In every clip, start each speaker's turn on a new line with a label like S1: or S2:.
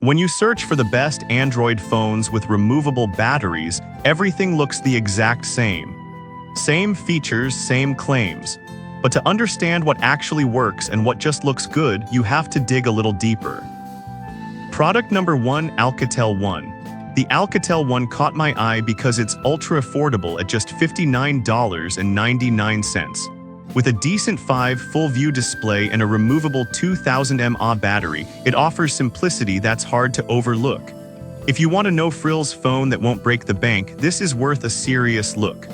S1: When you search for the best Android phones with removable batteries, everything looks the exact same. Same features, same claims. But to understand what actually works and what just looks good, you have to dig a little deeper. Product number 1, Alcatel One. The Alcatel One caught my eye because it's ultra affordable at just $59.99. With a decent 5 full-view display and a removable 2000 mAh battery, it offers simplicity that's hard to overlook. If you want a no-frills phone that won't break the bank, this is worth a serious look.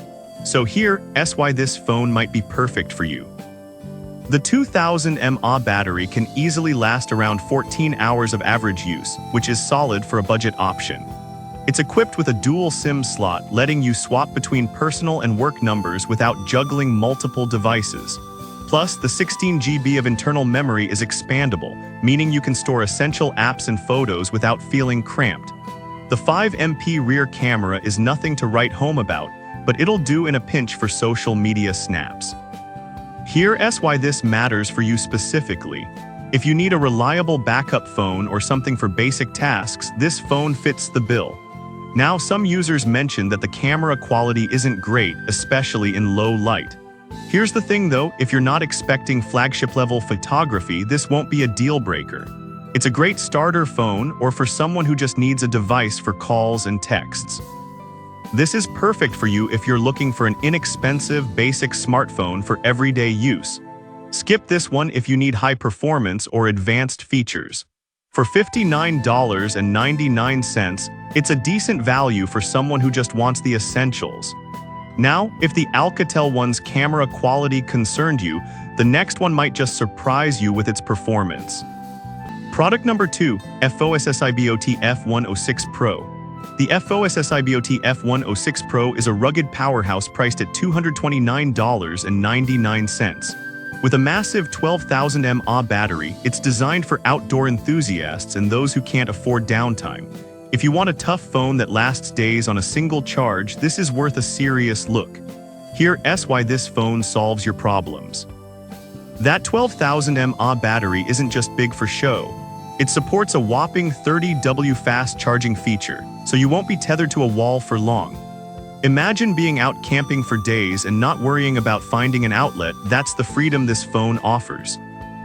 S1: So here's why this phone might be perfect for you. The 2000 mAh battery can easily last around 14 hours of average use, which is solid for a budget option. It's equipped with a dual SIM slot, letting you swap between personal and work numbers without juggling multiple devices. Plus, the 16 GB of internal memory is expandable, meaning you can store essential apps and photos without feeling cramped. The 5MP rear camera is nothing to write home about, but it'll do in a pinch for social media snaps. Here's why this matters for you specifically. If you need a reliable backup phone or something for basic tasks, this phone fits the bill. Now, some users mention that the camera quality isn't great, especially in low light. Here's the thing though, if you're not expecting flagship-level photography, this won't be a deal breaker. It's a great starter phone or for someone who just needs a device for calls and texts. This is perfect for you if you're looking for an inexpensive, basic smartphone for everyday use. Skip this one if you need high performance or advanced features. For $59.99, it's a decent value for someone who just wants the essentials. Now, if the Alcatel One's camera quality concerned you, the next one might just surprise you with its performance. Product number 2, FOSSIBOT F106 Pro. The FOSSIBOT F106 Pro is a rugged powerhouse priced at $229.99. With a massive 12,000 mAh battery, it's designed for outdoor enthusiasts and those who can't afford downtime. If you want a tough phone that lasts days on a single charge, this is worth a serious look. Here's why this phone solves your problems. That 12,000 mAh battery isn't just big for show. It supports a whopping 30W fast charging feature, so you won't be tethered to a wall for long. Imagine being out camping for days and not worrying about finding an outlet. That's the freedom this phone offers.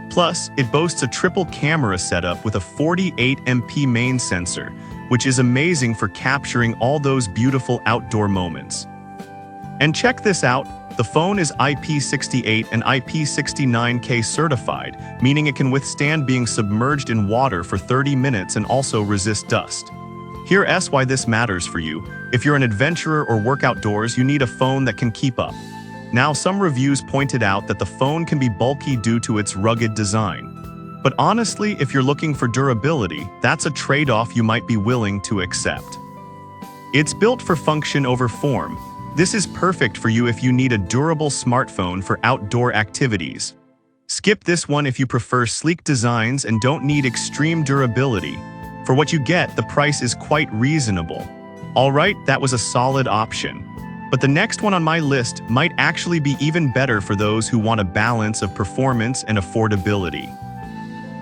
S1: Plus, it boasts a triple camera setup with a 48MP main sensor, which is amazing for capturing all those beautiful outdoor moments. And check this out, the phone is IP68 and IP69K certified, meaning it can withstand being submerged in water for 30 minutes and also resist dust. Here's why this matters for you. If you're an adventurer or work outdoors, you need a phone that can keep up. Now, some reviews pointed out that the phone can be bulky due to its rugged design. But honestly, if you're looking for durability, that's a trade-off you might be willing to accept. It's built for function over form. This is perfect for you if you need a durable smartphone for outdoor activities. Skip this one if you prefer sleek designs and don't need extreme durability. For what you get, the price is quite reasonable. Alright, that was a solid option. But the next one on my list might actually be even better for those who want a balance of performance and affordability.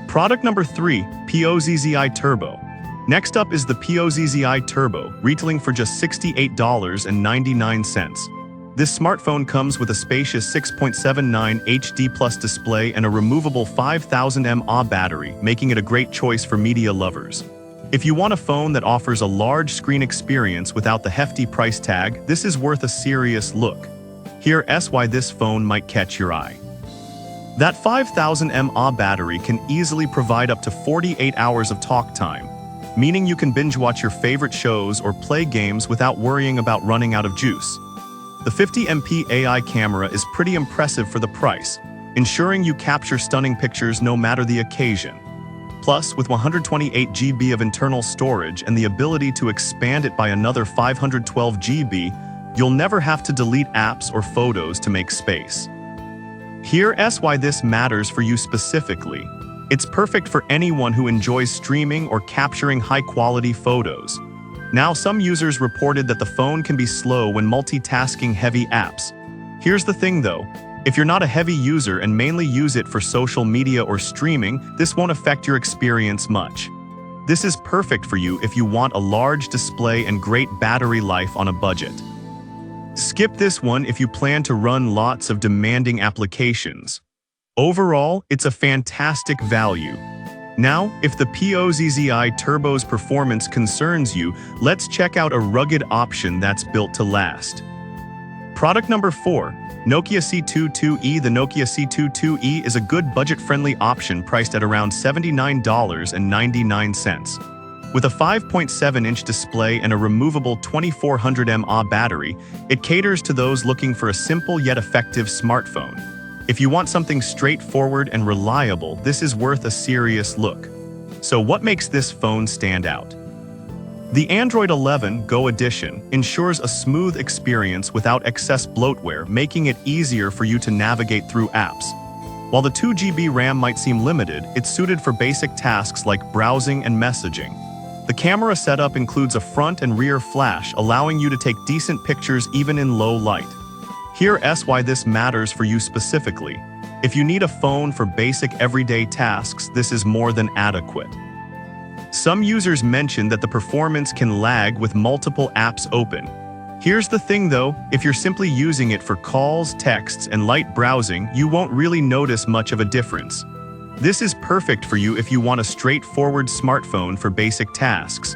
S1: Product number 3, POZZI Turbo. Next up is the POZZI Turbo, retailing for just $68.99. This smartphone comes with a spacious 6.79 HD+ display and a removable 5000 mAh battery, making it a great choice for media lovers. If you want a phone that offers a large screen experience without the hefty price tag, this is worth a serious look. Here's why this phone might catch your eye. That 5000 mAh battery can easily provide up to 48 hours of talk time, meaning you can binge watch your favorite shows or play games without worrying about running out of juice. The 50MP AI camera is pretty impressive for the price, ensuring you capture stunning pictures no matter the occasion. Plus, with 128 GB of internal storage and the ability to expand it by another 512 GB, you'll never have to delete apps or photos to make space. Here's why this matters for you specifically. It's perfect for anyone who enjoys streaming or capturing high-quality photos. Now, some users reported that the phone can be slow when multitasking heavy apps. Here's the thing though, if you're not a heavy user and mainly use it for social media or streaming, this won't affect your experience much. This is perfect for you if you want a large display and great battery life on a budget. Skip this one if you plan to run lots of demanding applications. Overall, it's a fantastic value. Now, if the POZZI Turbo's performance concerns you, let's check out a rugged option that's built to last. Product number 4. Nokia C22e. The Nokia C22e is a good budget-friendly option priced at around $79.99. With a 5.7-inch display and a removable 2400 mAh battery, it caters to those looking for a simple yet effective smartphone. If you want something straightforward and reliable, this is worth a serious look. So what makes this phone stand out? The Android 11 Go Edition ensures a smooth experience without excess bloatware, making it easier for you to navigate through apps. While the 2 GB RAM might seem limited, it's suited for basic tasks like browsing and messaging. The camera setup includes a front and rear flash, allowing you to take decent pictures even in low light. Here's why this matters for you specifically. If you need a phone for basic everyday tasks, this is more than adequate. Some users mention that the performance can lag with multiple apps open. Here's the thing though, if you're simply using it for calls, texts, and light browsing, you won't really notice much of a difference. This is perfect for you if you want a straightforward smartphone for basic tasks.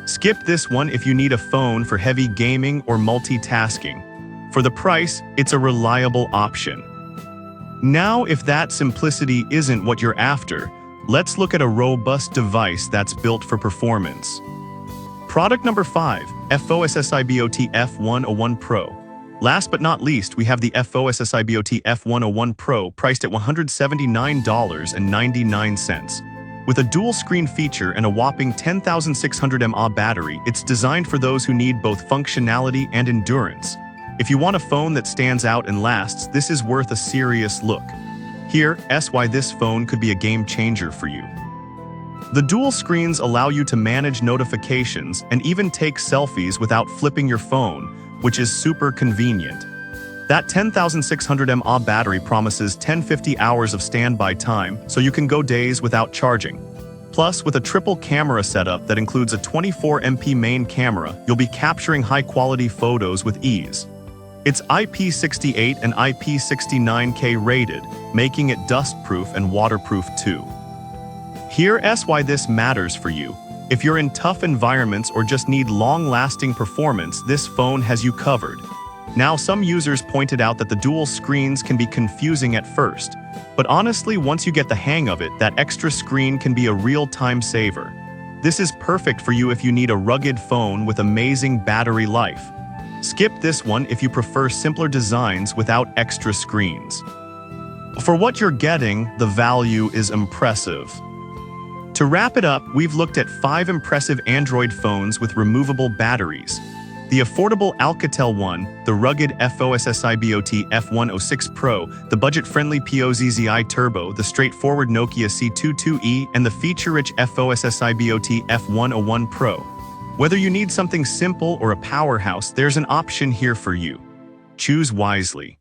S1: Skip this one if you need a phone for heavy gaming or multitasking. For the price, it's a reliable option. Now, if that simplicity isn't what you're after, let's look at a robust device that's built for performance. Product number 5. FOSSIBOT F101 Pro. Last but not least, we have the FOSSIBOT F101 Pro priced at $179.99. With a dual-screen feature and a whopping 10,600 mAh battery, it's designed for those who need both functionality and endurance. If you want a phone that stands out and lasts, this is worth a serious look. Here's why this phone could be a game changer for you. The dual screens allow you to manage notifications and even take selfies without flipping your phone, which is super convenient. That 10,600 mAh battery promises 10-50 hours of standby time, so you can go days without charging. Plus, with a triple camera setup that includes a 24MP main camera, you'll be capturing high-quality photos with ease. It's IP68 and IP69K rated, making it dust-proof and waterproof too. Here's why this matters for you. If you're in tough environments or just need long-lasting performance, this phone has you covered. Now, some users pointed out that the dual screens can be confusing at first, but honestly, once you get the hang of it, that extra screen can be a real time saver. This is perfect for you if you need a rugged phone with amazing battery life. Skip this one if you prefer simpler designs without extra screens. For what you're getting, the value is impressive. To wrap it up, we've looked at 5 impressive Android phones with removable batteries. The affordable Alcatel One, the rugged FOSSIBOT F106 Pro, the budget-friendly POZZI Turbo, the straightforward Nokia C22e, and the feature-rich FOSSIBOT F101 Pro. Whether you need something simple or a powerhouse, there's an option here for you. Choose wisely.